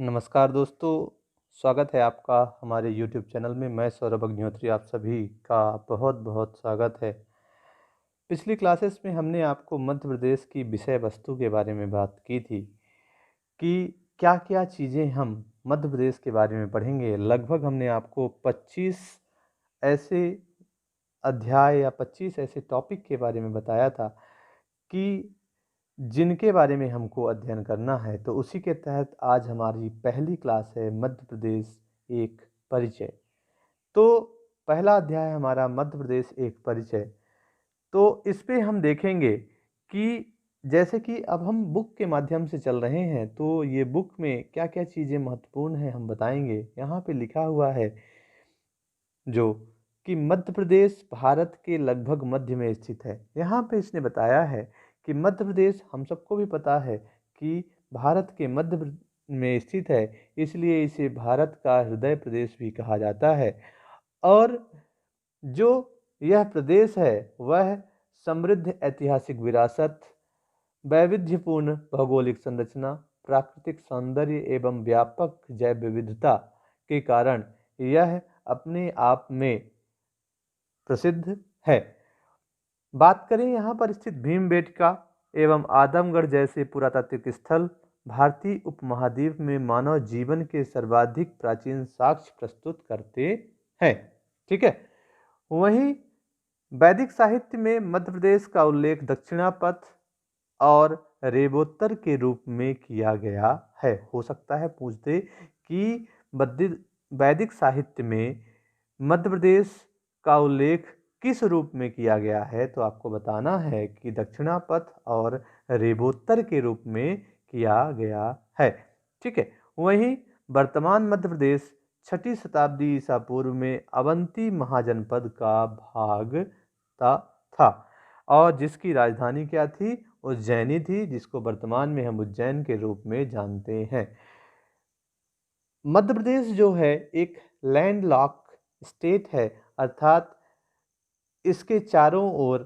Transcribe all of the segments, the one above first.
नमस्कार दोस्तों, स्वागत है आपका हमारे यूट्यूब चैनल में। मैं सौरभ अग्निहोत्री आप सभी का बहुत-बहुत स्वागत है। पिछली क्लासेस में हमने आपको मध्य प्रदेश की विषय वस्तु के बारे में बात की थी कि क्या-क्या चीज़ें हम मध्य प्रदेश के बारे में पढ़ेंगे। लगभग हमने आपको 25 ऐसे अध्याय या 25 ऐसे टॉपिक के बारे में बताया था कि जिनके बारे में हमको अध्ययन करना है। तो उसी के तहत आज हमारी पहली क्लास है मध्य प्रदेश एक परिचय। तो पहला अध्याय हमारा मध्य प्रदेश एक परिचय। तो इस पे हम देखेंगे कि जैसे कि अब हम बुक के माध्यम से चल रहे हैं, तो ये बुक में क्या-क्या चीज़ें महत्वपूर्ण हैं हम बताएँगे। यहाँ पे लिखा हुआ है जो कि मध्य प्रदेश भारत के लगभग मध्य में स्थित है। यहाँ पे इसने बताया है कि मध्य प्रदेश हम सबको भी पता है कि भारत के में स्थित है, इसलिए इसे भारत का हृदय प्रदेश भी कहा जाता है। और जो यह प्रदेश है वह समृद्ध ऐतिहासिक विरासत, वैविध्यपूर्ण भौगोलिक संरचना, प्राकृतिक सौंदर्य एवं व्यापक जैव विविधता के कारण यह अपने आप में प्रसिद्ध है। बात करें यहाँ पर स्थित भीमबेटका एवं आदमगढ़ जैसे पुरातात्विक स्थल भारतीय उपमहाद्वीप में मानव जीवन के सर्वाधिक प्राचीन साक्ष्य प्रस्तुत करते हैं। ठीक है। वहीं वैदिक साहित्य में मध्य प्रदेश का उल्लेख दक्षिणापथ और रेवोत्तर के रूप में किया गया है। हो सकता है पूछ दे कि वैदिक साहित्य में मध्य प्रदेश का उल्लेख किस रूप में किया गया है, तो आपको बताना है कि दक्षिणापथ और रेवोत्तर के रूप में किया गया है। ठीक है। वहीं वर्तमान मध्य प्रदेश 6ठी शताब्दी ईसा पूर्व में अवंती महाजनपद का भाग था और जिसकी राजधानी क्या थी? उज्जैनी थी, जिसको वर्तमान में हम उज्जैन के रूप में जानते हैं। मध्य प्रदेश जो है एक लैंडलॉक स्टेट है, अर्थात इसके चारों ओर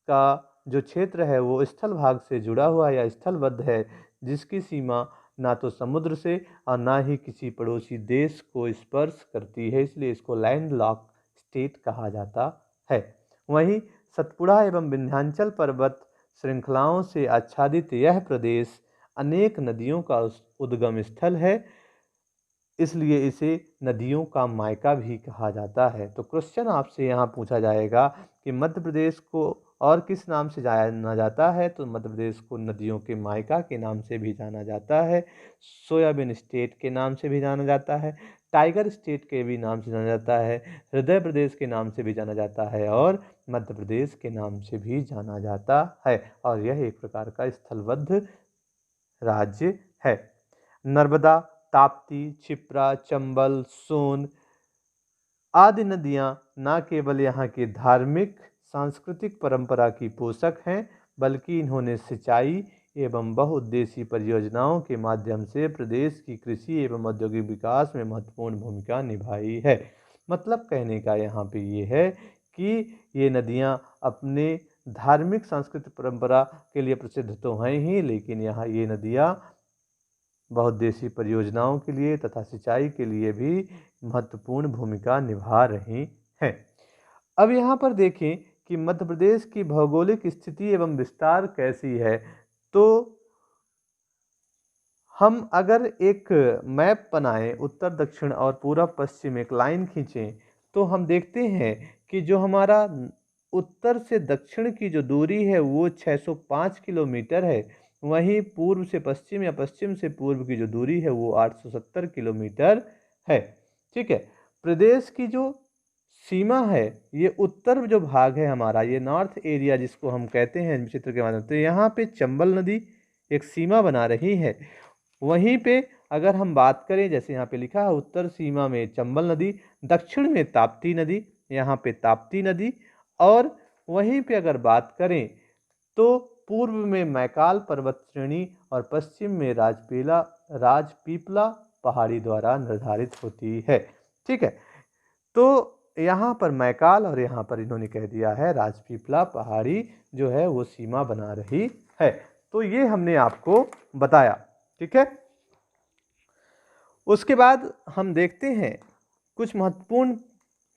का जो क्षेत्र है वो स्थल भाग से जुड़ा हुआ या स्थलबद्ध है, जिसकी सीमा ना तो समुद्र से और ना ही किसी पड़ोसी देश को स्पर्श करती है, इसलिए इसको लैंडलॉक स्टेट कहा जाता है। वहीं सतपुड़ा एवं विंध्याचल पर्वत श्रृंखलाओं से आच्छादित यह प्रदेश अनेक नदियों का उद्गम स्थल है, इसलिए इसे नदियों का मायका भी कहा जाता है। तो क्वेश्चन आपसे यहाँ पूछा जाएगा कि मध्य प्रदेश को और किस नाम से जाना जाता है, तो मध्य प्रदेश को नदियों के मायका के नाम से भी जाना जाता है, सोयाबीन स्टेट के नाम से भी जाना जाता है, टाइगर स्टेट के भी नाम से जाना जाता है, हृदय प्रदेश के नाम से भी जाना जाता है और मध्य प्रदेश के नाम से भी जाना जाता है। और यह एक प्रकार का स्थलबद्ध राज्य है। नर्मदा, ताप्ती, क्षिप्रा, चंबल, सोन आदि नदियां न केवल यहाँ की धार्मिक सांस्कृतिक परंपरा की पोषक हैं, बल्कि इन्होंने सिंचाई एवं बहुउद्देशीय परियोजनाओं के माध्यम से प्रदेश की कृषि एवं औद्योगिक विकास में महत्वपूर्ण भूमिका निभाई है। मतलब कहने का यहाँ पे ये है कि ये नदियाँ अपने धार्मिक सांस्कृतिक परंपरा के लिए प्रसिद्ध तो हैं ही, लेकिन यहाँ ये नदियाँ बहुउद्देशीय परियोजनाओं के लिए तथा सिंचाई के लिए भी महत्वपूर्ण भूमिका निभा रही हैं। अब यहाँ पर देखें कि मध्य प्रदेश की भौगोलिक स्थिति एवं विस्तार कैसी है। तो हम अगर एक मैप बनाएं, उत्तर दक्षिण और पूरब पश्चिम एक लाइन खींचें, तो हम देखते हैं कि जो हमारा उत्तर से दक्षिण की जो दूरी है वो 605 किलोमीटर है। वहीं पूर्व से पश्चिम या पश्चिम से पूर्व की जो दूरी है वो 870 किलोमीटर है। ठीक है। प्रदेश की जो सीमा है, ये उत्तर जो भाग है हमारा, ये नॉर्थ एरिया जिसको हम कहते हैं चित्र के माध्यम से, यहाँ पे चंबल नदी एक सीमा बना रही है। वहीं पे अगर हम बात करें, जैसे यहाँ पे लिखा है उत्तर सीमा में चंबल नदी, दक्षिण में ताप्ती नदी, यहाँ पे ताप्ती नदी, और वहीं पे अगर बात करें तो पूर्व में मैकाल पर्वत श्रेणी और पश्चिम में राजपीपला पहाड़ी द्वारा निर्धारित होती है। ठीक है। तो यहाँ पर मैकाल और यहाँ पर इन्होंने कह दिया है राजपीपला पहाड़ी जो है वो सीमा बना रही है। तो ये हमने आपको बताया। ठीक है। उसके बाद हम देखते हैं कुछ महत्वपूर्ण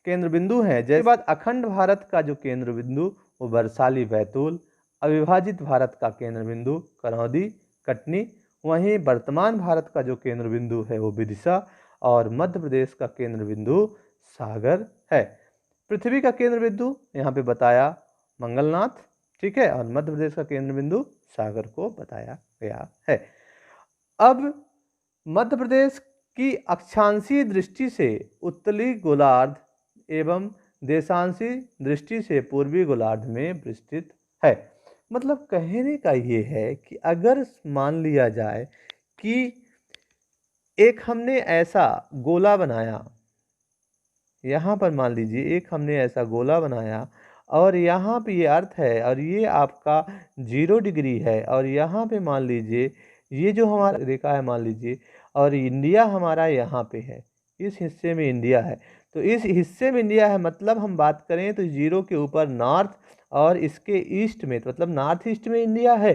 केंद्र बिंदु हैं। जैसे बाद अखंड भारत का जो केंद्र बिंदु वो वैशाली बैतूल, अविभाजित भारत का केंद्र बिंदु करौंदी कटनी, वहीं वर्तमान भारत का जो केंद्र बिंदु है वो विदिशा, और मध्य प्रदेश का केंद्र बिंदु सागर है। पृथ्वी का केंद्र बिंदु यहाँ पे बताया मंगलनाथ, ठीक है, और मध्य प्रदेश का केंद्र बिंदु सागर को बताया गया है। अब मध्य प्रदेश की अक्षांशीय दृष्टि से उत्तरी गोलार्ध एवं देशांशी दृष्टि से पूर्वी गोलार्ध में विस्तृत है। मतलब कहने का ये है कि अगर मान लिया जाए कि एक हमने ऐसा गोला बनाया, यहाँ पर मान लीजिए एक हमने ऐसा गोला बनाया और यहाँ पे ये अर्थ है और ये आपका 0 डिग्री है, और यहाँ पे मान लीजिए ये जो हमारा रेखा है मान लीजिए, और इंडिया हमारा यहाँ पे है, इस हिस्से में इंडिया है। तो इस हिस्से में इंडिया है मतलब हम बात करें तो 0 के ऊपर नॉर्थ और इसके ईस्ट में, तो मतलब नॉर्थ ईस्ट में इंडिया है।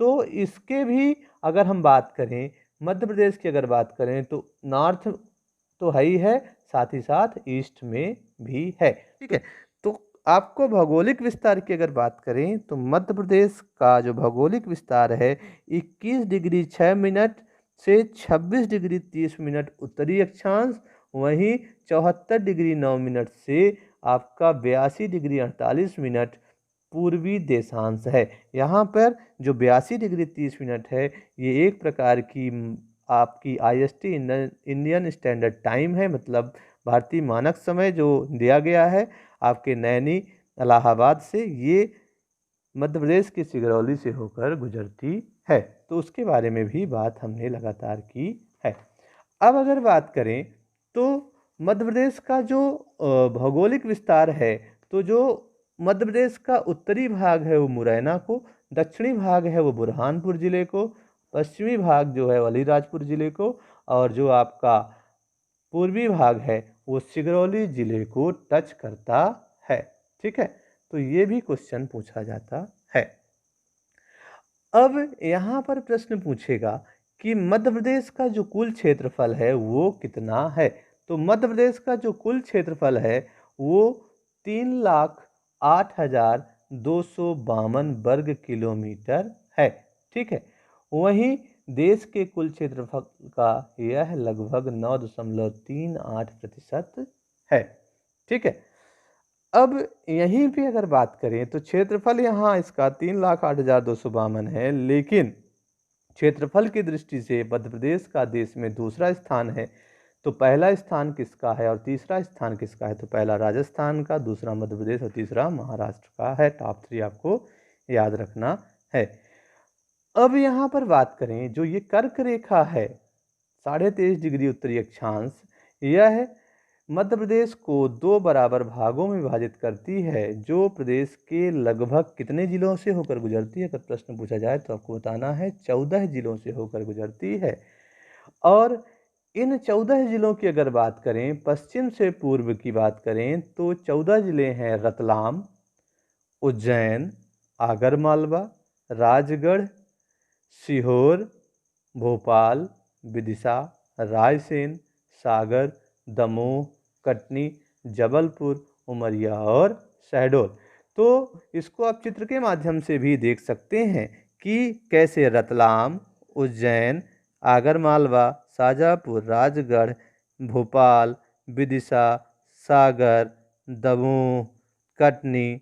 तो इसके भी अगर हम बात करें, मध्य प्रदेश की अगर बात करें तो नॉर्थ तो है ही है, साथ ही साथ ईस्ट में भी है, ठीक है। तो आपको भौगोलिक विस्तार की अगर बात करें तो मध्य प्रदेश का जो भौगोलिक विस्तार है 21 डिग्री 6 मिनट से 26 डिग्री 30 मिनट उत्तरी अक्षांश, वहीं 74 डिग्री 9 मिनट से आपका 82 डिग्री 48 मिनट पूर्वी देशांश है। यहाँ पर जो 82 डिग्री 30 मिनट है ये एक प्रकार की आपकी IST इंडियन स्टैंडर्ड टाइम है, मतलब भारतीय मानक समय जो दिया गया है आपके नैनी इलाहाबाद से, ये मध्य प्रदेश की सिगरौली से होकर गुजरती है। तो उसके बारे में भी बात हमने लगातार की है। अब अगर बात करें तो मध्य प्रदेश का जो भौगोलिक विस्तार है, तो जो मध्य प्रदेश का उत्तरी भाग है वो मुरैना को, दक्षिणी भाग है वो बुरहानपुर ज़िले को, पश्चिमी भाग जो है अलीराजपुर ज़िले को, और जो आपका पूर्वी भाग है वो सिगरौली ज़िले को टच करता है, ठीक है। तो ये भी क्वेश्चन पूछा जाता है। अब यहाँ पर प्रश्न पूछेगा कि मध्य प्रदेश का जो कुल क्षेत्रफल है वो कितना है। तो मध्य प्रदेश का जो कुल क्षेत्रफल है वो 3,08,252 वर्ग किलोमीटर है, ठीक है। वहीं देश के कुल क्षेत्रफल का यह लगभग 9.38% है, ठीक है। अब यहीं पे अगर बात करें तो क्षेत्रफल यहाँ इसका 3,08,252 है, लेकिन क्षेत्रफल की दृष्टि से मध्य प्रदेश का देश में दूसरा स्थान है। तो पहला स्थान किसका है और तीसरा स्थान किसका है? तो पहला राजस्थान का, दूसरा मध्य प्रदेश और तीसरा महाराष्ट्र का है। टॉप 3 आपको याद रखना है। अब यहाँ पर बात करें जो ये कर्क रेखा है 23.5 डिग्री उत्तरी अक्षांश, यह मध्य प्रदेश को 2 बराबर भागों में विभाजित करती है, जो प्रदेश के लगभग कितने जिलों से होकर गुजरती है? अगर प्रश्न पूछा जाए तो आपको बताना है 14 जिलों से होकर गुजरती है। और इन 14 जिलों की अगर बात करें, पश्चिम से पूर्व की बात करें तो 14 जिले हैं रतलाम, उज्जैन, आगरमालवा, राजगढ़, सीहोर, भोपाल, विदिशा, रायसेन, सागर, दमोह, कटनी, जबलपुर, उमरिया और शहडोल। तो इसको आप चित्र के माध्यम से भी देख सकते हैं कि कैसे रतलाम, उज्जैन, आगरमालवा, शाजापुर, राजगढ़, भोपाल, विदिशा, सागर, दमोह, कटनी,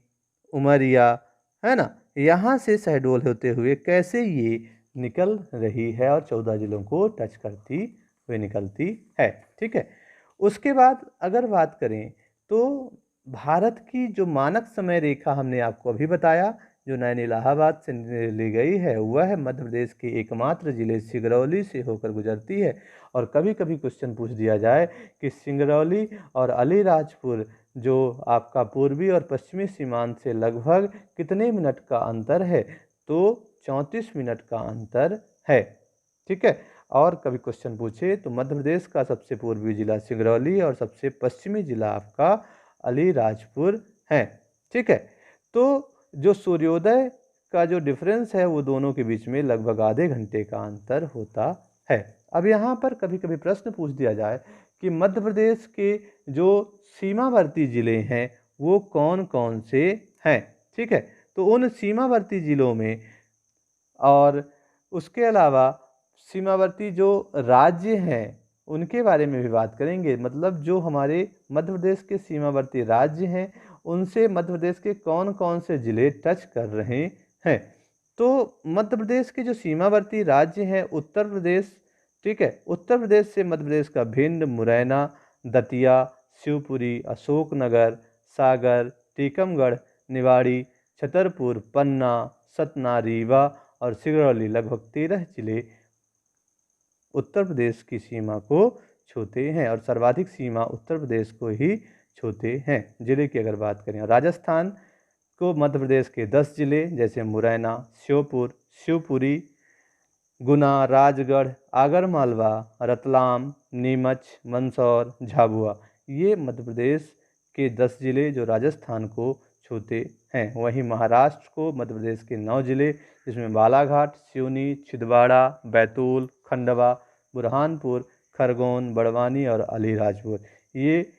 उमरिया, है ना, यहाँ से शहडोल होते हुए कैसे ये निकल रही है और 14 जिलों को टच करती हुई निकलती है, ठीक है। उसके बाद अगर बात करें तो भारत की जो मानक समय रेखा हमने आपको अभी बताया, जो नैनी इलाहाबाद से ली गई है, वह मध्य प्रदेश के एकमात्र जिले सिंगरौली से होकर गुजरती है। और कभी कभी क्वेश्चन पूछ दिया जाए कि सिंगरौली और अलीराजपुर जो आपका पूर्वी और पश्चिमी सीमांत से लगभग कितने मिनट का अंतर है? तो 34 मिनट का अंतर है, ठीक है। और कभी क्वेश्चन पूछे तो मध्य प्रदेश का सबसे पूर्वी जिला सिंगरौली और सबसे पश्चिमी जिला आपका अलीराजपुर है, ठीक है। तो जो सूर्योदय का जो डिफरेंस है वो दोनों के बीच में लगभग आधे घंटे का अंतर होता है। अब यहाँ पर कभी कभी प्रश्न पूछ दिया जाए कि मध्य प्रदेश के जो सीमावर्ती ज़िले हैं वो कौन कौन से हैं, ठीक है। तो उन सीमावर्ती ज़िलों में और उसके अलावा सीमावर्ती जो राज्य हैं उनके बारे में भी बात करेंगे। मतलब जो हमारे मध्य प्रदेश के सीमावर्ती राज्य हैं उनसे मध्य प्रदेश के कौन कौन से ज़िले टच कर रहे हैं। तो मध्य प्रदेश के जो सीमावर्ती राज्य हैं उत्तर प्रदेश, ठीक है, उत्तर प्रदेश से मध्य प्रदेश का भिंड, मुरैना, दतिया, शिवपुरी, अशोकनगर, सागर, टीकमगढ़, निवाड़ी, छतरपुर, पन्ना, सतना, रीवा और सिंगरौली लगभग 13 जिले उत्तर प्रदेश की सीमा को छूते हैं और सर्वाधिक सीमा उत्तर प्रदेश को ही छूते हैं। जिले की अगर बात करें, राजस्थान को मध्य प्रदेश के 10 जिले जैसे मुरैना, श्योपुर, शिवपुरी, गुना, राजगढ़, आगरमालवा, रतलाम, नीमच, मंदसौर, झाबुआ, ये मध्य प्रदेश के 10 जिले जो राजस्थान को छूते हैं। वहीं महाराष्ट्र को मध्य प्रदेश के 9 जिले जिसमें बालाघाट, सिवनी, छिंदवाड़ा, बैतूल, खंडवा, बुरहानपुर, खरगोन, बड़वानी और अलीराजपुर, ये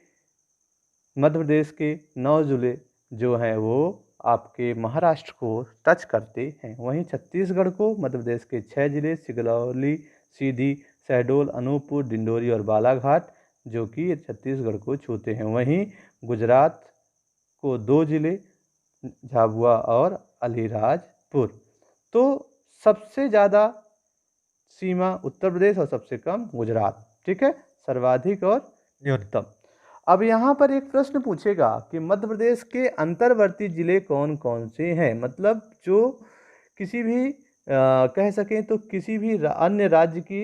मध्य प्रदेश के 9 जिले जो हैं वो आपके महाराष्ट्र को टच करते हैं। वहीं छत्तीसगढ़ को मध्य प्रदेश के 6 जिले सिंगरौली, सीधी, शहडोल, अनूपपुर, डिंडोरी और बालाघाट जो कि छत्तीसगढ़ को छूते हैं। वहीं गुजरात को 2 जिले झाबुआ और अलीराजपुर। तो सबसे ज़्यादा सीमा उत्तर प्रदेश और सबसे कम गुजरात, ठीक है, सर्वाधिक और न्यूनतम। अब यहाँ पर एक प्रश्न पूछेगा कि मध्य प्रदेश के अंतर्वर्ती जिले कौन कौन से हैं। मतलब जो किसी भी कह सकें तो किसी भी अन्य राज्य की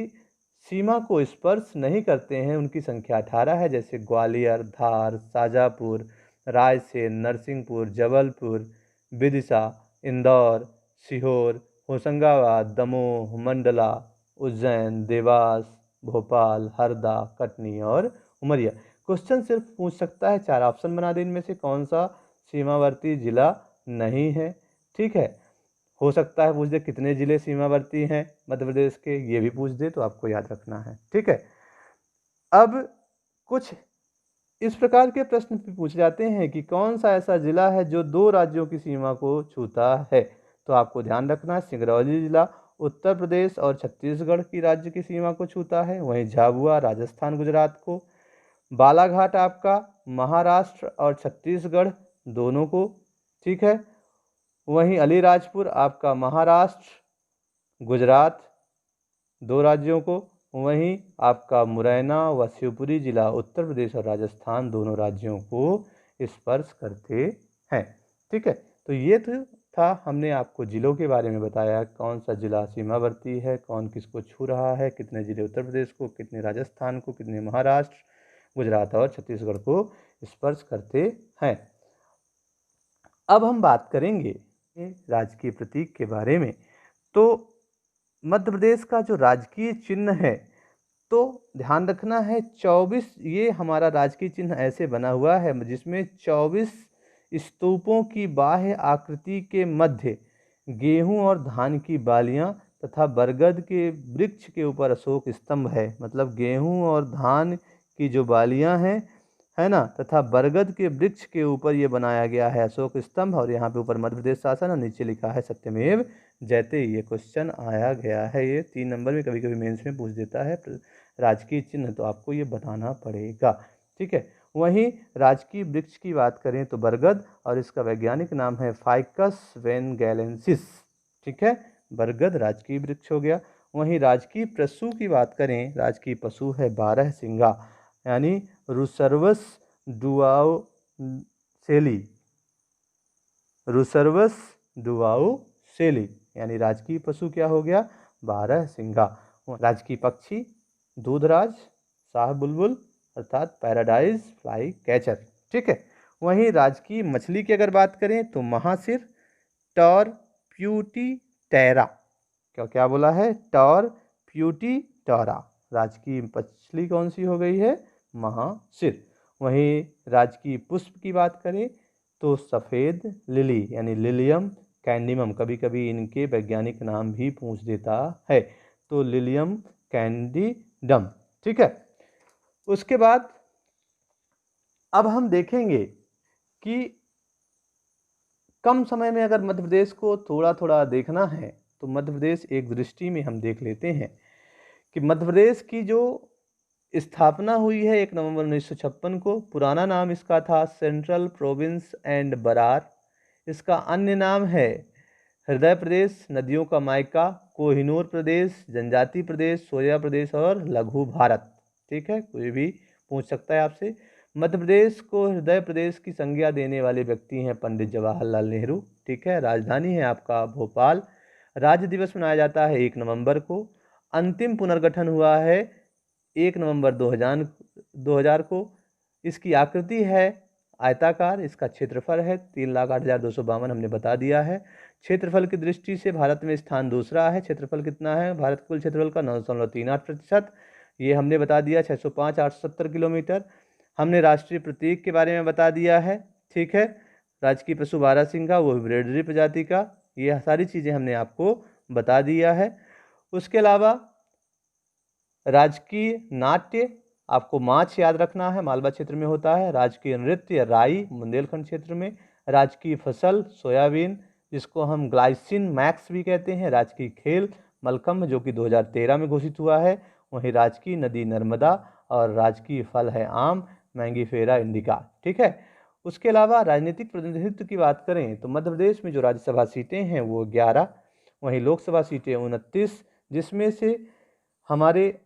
सीमा को स्पर्श नहीं करते हैं, उनकी संख्या 18 है। जैसे ग्वालियर, धार, शाजापुर, रायसेन, नरसिंहपुर, जबलपुर, विदिशा, इंदौर, सीहोर, होशंगाबाद, दमोह, मंडला, उज्जैन, देवास, भोपाल, हरदा, कटनी और उमरिया। क्वेश्चन सिर्फ पूछ सकता है 4 ऑप्शन बना दे, इनमें से कौन सा सीमावर्ती जिला नहीं है, ठीक है। हो सकता है पूछ दे कितने जिले सीमावर्ती हैं मध्य प्रदेश के, ये भी पूछ दे, तो आपको याद रखना है, ठीक है। अब कुछ इस प्रकार के प्रश्न भी पूछे जाते हैं कि कौन सा ऐसा जिला है जो 2 राज्यों की सीमा को छूता है। तो आपको ध्यान रखना है सिंगरौली जिला उत्तर प्रदेश और छत्तीसगढ़ की राज्य की सीमा को छूता है। वहीं झाबुआ राजस्थान गुजरात को, बालाघाट आपका महाराष्ट्र और छत्तीसगढ़ दोनों को, ठीक है। वहीं अलीराजपुर आपका महाराष्ट्र गुजरात 2 राज्यों को, वहीं आपका मुरैना व शिवपुरी जिला उत्तर प्रदेश और राजस्थान दोनों राज्यों को स्पर्श करते हैं, ठीक है। तो ये था हमने आपको जिलों के बारे में बताया, कौन सा जिला सीमावर्ती है, कौन किसको छू रहा है, कितने जिले उत्तर प्रदेश को, कितने राजस्थान को, कितने महाराष्ट्र, गुजरात और छत्तीसगढ़ को स्पर्श करते हैं। अब हम बात करेंगे राजकीय प्रतीक के बारे में। तो मध्य प्रदेश का जो राजकीय चिन्ह है, तो ध्यान रखना है 24, ये हमारा राजकीय चिन्ह ऐसे बना हुआ है जिसमें 24 स्तूपों की बाह्य आकृति के मध्य गेहूं और धान की बालियां तथा बरगद के वृक्ष के ऊपर अशोक स्तंभ है। मतलब गेहूं और धान की जो बालियां हैं, है ना, तथा बरगद के वृक्ष के ऊपर ये बनाया गया है अशोक स्तंभ, और यहाँ पे ऊपर मध्य प्रदेश शासन और नीचे लिखा है सत्यमेव जयते। ये क्वेश्चन आया गया है, ये 3 नंबर में कभी कभी मेंस में पूछ देता है राजकीय चिन्ह, तो आपको ये बताना पड़ेगा, ठीक है। वहीं राजकीय वृक्ष की बात करें तो बरगद, और इसका वैज्ञानिक नाम है फाइकस वेनगैलेंसिस, ठीक है, बरगद राजकीय वृक्ष हो गया। वहीं राजकीय पशु की बात करें, राजकीय पशु है 12 सिंगा यानी रुसर्वस डुआउसेली, रुसर्वस डुआउसेली यानी राजकीय पशु क्या हो गया 12 सिंगा। राजकीय पक्षी दूधराज, शाह बुलबुल अर्थात पैराडाइज फ्लाई कैचर, ठीक है। वहीं राजकीय मछली की अगर बात करें तो महासिर टॉर प्यूटी टैरा, क्या बोला है, टॉर प्यूटी टॉरा, राजकीय मछली कौन सी हो गई है, महासिर। वहीं राजकीय पुष्प की बात करें तो सफ़ेद लिली यानी लिलियम कैंडिमम, कभी कभी इनके वैज्ञानिक नाम भी पूछ देता है, तो लिलियम कैंडिडम। ठीक है, उसके बाद अब हम देखेंगे कि कम समय में अगर मध्य प्रदेश को थोड़ा थोड़ा देखना है तो मध्य प्रदेश एक दृष्टि में हम देख लेते हैं कि मध्य प्रदेश की जो स्थापना हुई है 1 नवंबर 1956 को। पुराना नाम इसका था सेंट्रल प्रोविंस एंड बरार। इसका अन्य नाम है हृदय प्रदेश, नदियों का मायका, कोहिनूर प्रदेश, जनजाति प्रदेश, सोया प्रदेश और लघु भारत। ठीक है, कोई भी पूछ सकता है आपसे। मध्य प्रदेश को हृदय प्रदेश की संज्ञा देने वाले व्यक्ति हैं पंडित जवाहरलाल नेहरू। ठीक है, राजधानी है आपका भोपाल। राज्य दिवस मनाया जाता है 1 नवंबर को। अंतिम पुनर्गठन हुआ है 1 नवंबर 2000 को। इसकी आकृति है आयताकार। इसका क्षेत्रफल है 3,08,252, हमने बता दिया है। क्षेत्रफल की दृष्टि से भारत में स्थान दूसरा है। क्षेत्रफल कितना है भारत कुल क्षेत्रफल का? 9.38%। ये हमने बता दिया। 605,870 किलोमीटर। हमने राष्ट्रीय प्रतीक के बारे में बता दिया है। ठीक है, राजकीय पशु बारहसिंघा, वो भी ब्रेडरी प्रजाति का। ये सारी चीज़ें हमने आपको बता दिया है। उसके अलावा राजकीय नाट्य आपको माछ याद रखना है, मालवा क्षेत्र में होता है। राजकीय नृत्य राई, बुंदेलखंड क्षेत्र में। राजकीय फसल सोयाबीन, जिसको हम ग्लाइसिन मैक्स भी कहते हैं। राजकीय खेल मलखम्ब, जो कि 2013 में घोषित हुआ है। वहीं राजकीय नदी नर्मदा और राजकीय फल है आम, मैंगीफेरा इंडिका। ठीक है, उसके अलावा राजनीतिक प्रतिनिधित्व की बात करें तो मध्य प्रदेश में जो राज्यसभा सीटें हैं वो 11, वहीं लोकसभा सीटें 29, जिसमें से हमारे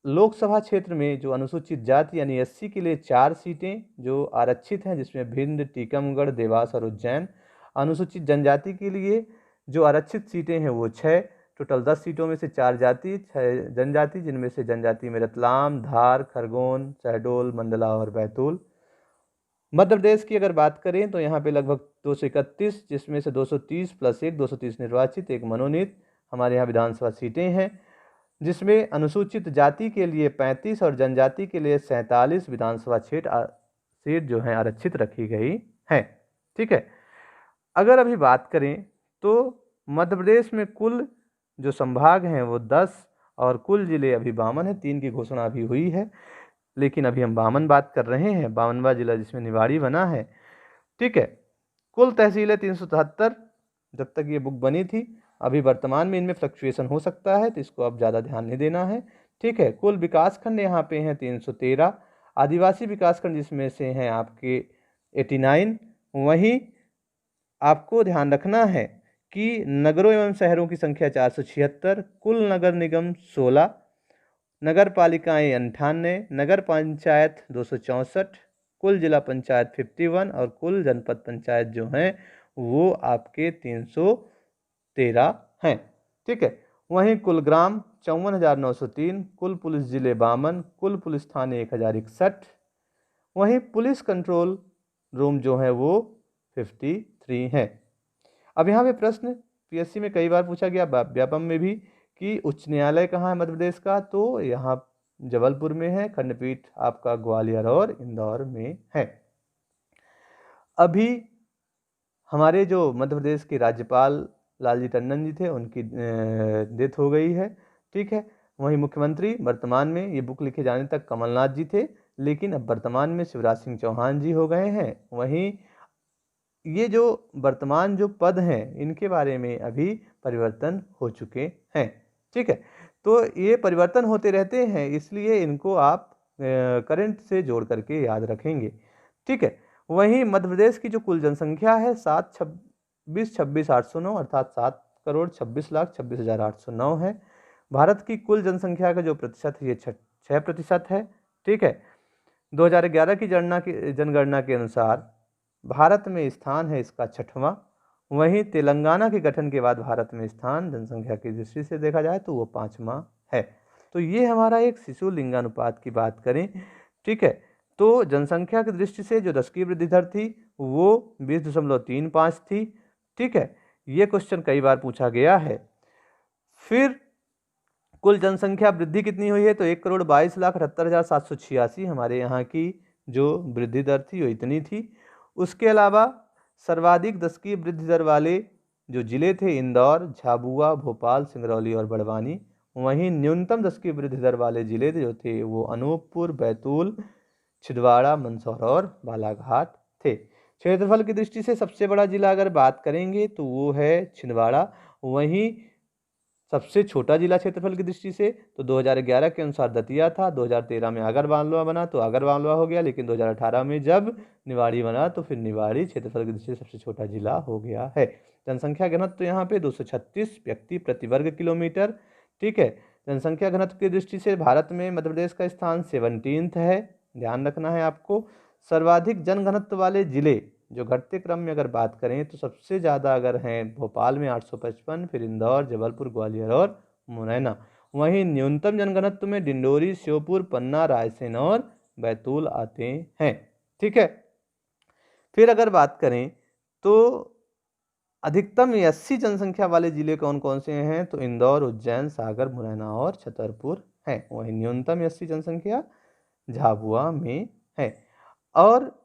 लोकसभा क्षेत्र में जो अनुसूचित जाति यानी एससी के लिए 4 सीटें जो आरक्षित हैं, जिसमें भिंड, टीकमगढ़, देवास और उज्जैन। अनुसूचित जनजाति के लिए जो आरक्षित सीटें हैं वो 6। टोटल 10 सीटों में से 4 जाति, 6 जनजाति, जिनमें से जनजाति में रतलाम, धार, खरगोन, शहडोल, मंडला और बैतूल। मध्य प्रदेश की अगर बात करें तो यहाँ पे लगभग 231, जिसमें से 230 + 1 230 निर्वाचित, 1 मनोनीत हमारे यहाँ विधानसभा सीटें हैं, जिसमें अनुसूचित जाति के लिए 35 और जनजाति के लिए 47 विधानसभा सीट जो हैं आरक्षित रखी गई हैं। ठीक है, अगर अभी बात करें तो मध्य प्रदेश में कुल जो संभाग हैं वो 10 और कुल जिले अभी 52 हैं। 3 की घोषणा अभी हुई है, लेकिन अभी हम 52 बात कर रहे हैं। 52वां जिला जिसमें निवाड़ी बना है। ठीक है, कुल तहसीलें 377 जब तक ये बुक बनी थी। अभी वर्तमान में इनमें फ्लक्चुएशन हो सकता है, तो इसको अब ज़्यादा ध्यान नहीं देना है। ठीक है, कुल विकासखंड यहाँ पे हैं 313। आदिवासी विकासखंड जिसमें से हैं आपके 89। वहीं आपको ध्यान रखना है कि नगरों एवं शहरों की संख्या 476, कुल नगर निगम 16, नगर पालिकाएँ 98, नगर पंचायत 264, कुल जिला पंचायत 51 और कुल जनपद पंचायत जो हैं वो आपके 313 हैं। ठीक है, वहीं कुल ग्राम 54,903, कुल पुलिस जिले 52, कुल पुलिस थाने 1061, वहीं पुलिस कंट्रोल रूम जो है वो 53 हैं। अब यहाँ पे प्रश्न पीएससी में कई बार पूछा गया, व्यापम में भी, कि उच्च न्यायालय कहाँ है मध्य प्रदेश का? तो यहाँ जबलपुर में है। खंडपीठ आपका ग्वालियर और इंदौर में है। अभी हमारे जो मध्य प्रदेश के राज्यपाल लालजी टंडन जी थे, उनकी डेथ हो गई है। ठीक है, वहीं मुख्यमंत्री वर्तमान में ये बुक लिखे जाने तक कमलनाथ जी थे, लेकिन अब वर्तमान में शिवराज सिंह चौहान जी हो गए हैं। वहीं ये जो वर्तमान जो पद हैं इनके बारे में अभी परिवर्तन हो चुके हैं। ठीक है, तो ये परिवर्तन होते रहते हैं, इसलिए इनको आप करंट से जोड़ करके याद रखेंगे। ठीक है, वहीं मध्य प्रदेश की जो कुल जनसंख्या है 7,26,809 अर्थात 7,26,26,809 है। भारत की कुल जनसंख्या का जो प्रतिशत है ये 6% है। ठीक है, 2011 की जनगणना के अनुसार भारत में स्थान है इसका 6वां। वहीं तेलंगाना के गठन के बाद भारत में स्थान जनसंख्या की दृष्टि से देखा जाए तो वो 5वां है। तो ये हमारा एक शिशु लिंगानुपात की बात करें। ठीक है, तो जनसंख्या की दृष्टि से जो दशकीय वृद्धि दर थी वो 20.35 थी। ठीक है, ये क्वेश्चन कई बार पूछा गया है। फिर कुल जनसंख्या वृद्धि कितनी हुई है? तो 1,22,78,786 हमारे यहाँ की जो वृद्धि दर थी वो इतनी थी। उसके अलावा सर्वाधिक दशकीय वृद्धि दर वाले जो जिले थे इंदौर, झाबुआ, भोपाल, सिंगरौली और बड़वानी, वहीं न्यूनतम 10 की वृद्धि दर वाले जिले जो थे वो अनूपपुर, बैतूल, छिंदवाड़ा, मंदसौर और बालाघाट थे। क्षेत्रफल की दृष्टि से सबसे बड़ा जिला अगर बात करेंगे तो वो है छिंदवाड़ा। वहीं सबसे छोटा जिला क्षेत्रफल की दृष्टि से तो 2011 के अनुसार दतिया था, 2013 में आगरमालवा बना तो आगरमालवा हो गया, लेकिन 2018 में जब निवाड़ी बना तो फिर निवाड़ी क्षेत्रफल की दृष्टि से सबसे छोटा जिला हो गया है। जनसंख्या घनत्व तो यहाँ पे 236 व्यक्ति प्रति वर्ग किलोमीटर। ठीक है, जनसंख्या घनत्व की दृष्टि से भारत में मध्य प्रदेश का स्थान 17th है, ध्यान रखना है आपको। सर्वाधिक जनघनत्व वाले जिले जो घटते क्रम में अगर बात करें तो सबसे ज़्यादा अगर हैं भोपाल में 855, फिर इंदौर, जबलपुर, ग्वालियर और मुरैना। वहीं न्यूनतम जनघनत्व में डिंडोरी, श्योपुर, पन्ना, रायसेन और बैतूल आते हैं। ठीक है, फिर अगर बात करें तो अधिकतम 80 जनसंख्या वाले जिले कौन कौन से हैं तो इंदौर, उज्जैन, सागर, मुरैना और छतरपुर हैं। वहीं न्यूनतम 80 जनसंख्या झाबुआ में है। और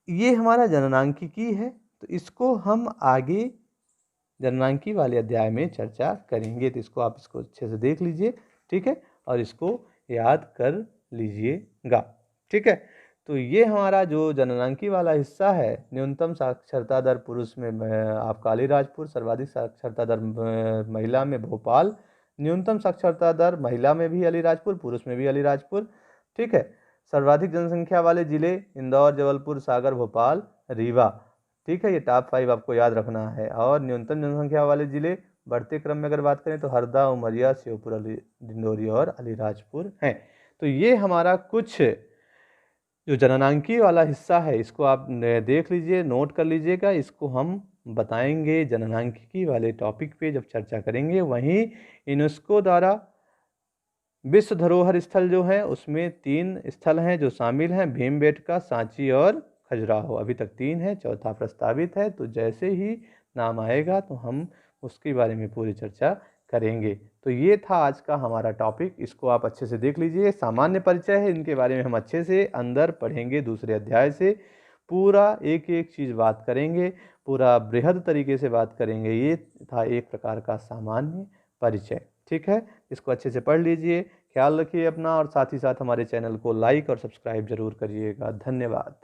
ये हमारा जननांकिकी है, तो इसको हम आगे जननांकी वाले अध्याय में चर्चा करेंगे, तो इसको आप इसको अच्छे से देख लीजिए। ठीक है, और इसको याद कर लीजिएगा। ठीक है, तो ये हमारा जो जननांकी वाला हिस्सा है, न्यूनतम साक्षरता दर पुरुष में आपका अलीराजपुर, सर्वाधिक साक्षरता दर महिला में भोपाल, न्यूनतम साक्षरता दर महिला में भी अलीराजपुर, पुरुष में भी अलीराजपुर। ठीक है, सर्वाधिक जनसंख्या वाले जिले इंदौर, जबलपुर, सागर, भोपाल, रीवा। ठीक है, ये टॉप 5 आपको याद रखना है। और न्यूनतम जनसंख्या वाले जिले बढ़ते क्रम में अगर बात करें तो हरदा, उमरिया, श्योपुर, डिंडोरी और अलीराजपुर हैं। तो ये हमारा कुछ जो जननांकी वाला हिस्सा है इसको आप देख लीजिए, नोट कर लीजिएगा। इसको हम बताएंगे जननांकिकी वाले टॉपिक पे जब चर्चा करेंगे। वहीं यूनेस्को द्वारा विश्व धरोहर स्थल जो है उसमें 3 स्थल हैं जो शामिल हैं, भीमबेटका, सांची और खजुराहो। अभी तक 3 है, चौथा प्रस्तावित है। तो जैसे ही नाम आएगा तो हम उसके बारे में पूरी चर्चा करेंगे। तो ये था आज का हमारा टॉपिक, इसको आप अच्छे से देख लीजिए। सामान्य परिचय है, इनके बारे में हम अच्छे से अंदर पढ़ेंगे दूसरे अध्याय से। पूरा एक एक चीज़ बात करेंगे, पूरा बृहद तरीके से बात करेंगे। ये था एक प्रकार का सामान्य परिचय। ठीक है, इसको अच्छे से पढ़ लीजिए, ख्याल रखिए अपना, और साथ ही साथ हमारे चैनल को लाइक और सब्सक्राइब जरूर करिएगा। धन्यवाद।